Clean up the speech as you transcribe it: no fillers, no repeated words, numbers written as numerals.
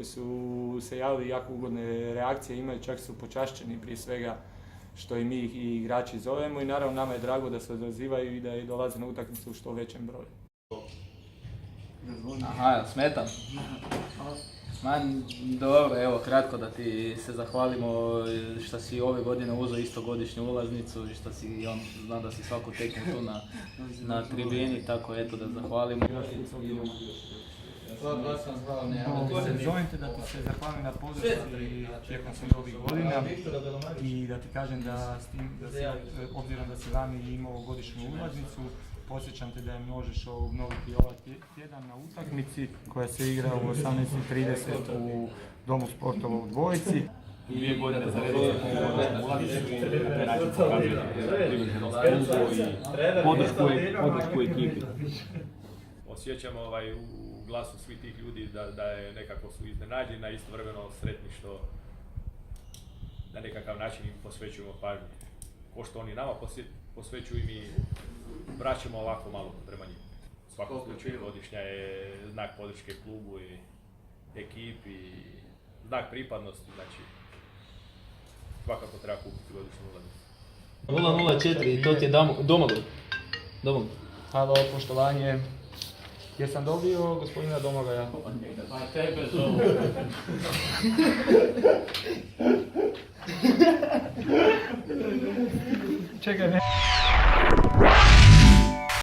koji su se javili, jako ugodne reakcije imaju, čak su počašćeni prije svega što i mi ih i igrači zovemo i naravno nama je drago da se odazivaju i da i dolaze na utakmicu u što većem broju. Aha, smetam? Dobro, evo kratko da ti se zahvalimo što si ove godine uzeo isto godišnju ulaznicu i što si, znam da si svaku tekmu tu na tribini, tako eto da zahvalimo. Zovem te da ti se zahvalim na podršci tijekom svih ovih godina i da ti kažem da obzirom da si lani imao godišnju ulaznicu, podsjećam te da je možeš obnoviti ovaj tjedan na utakmici koja se igra u 18:30 u Domu sportova u Dvojici. 2 godine za redom ulaznicu i na taj način pokazujete približenost klubu i podršku ekipi. Osjećamo u glasu svih tih ljudi da je nekako su iznenađeni, a istovremeno sretni što na nekakav način im posvećujemo pažnju. Ko što oni nama posvećuju i mi vraćamo ovako malo prema njima. U svakom slučaju godišnja je znak podrške klubu i ekipi, znak pripadnosti, znači svakako treba kupiti godišnju ulaznicu. 004 i to ti je Domagoj. Halo, poštovanje. Jesam dobio gospodina Domagoja? Pa tebe zovu. Čekaj, ne.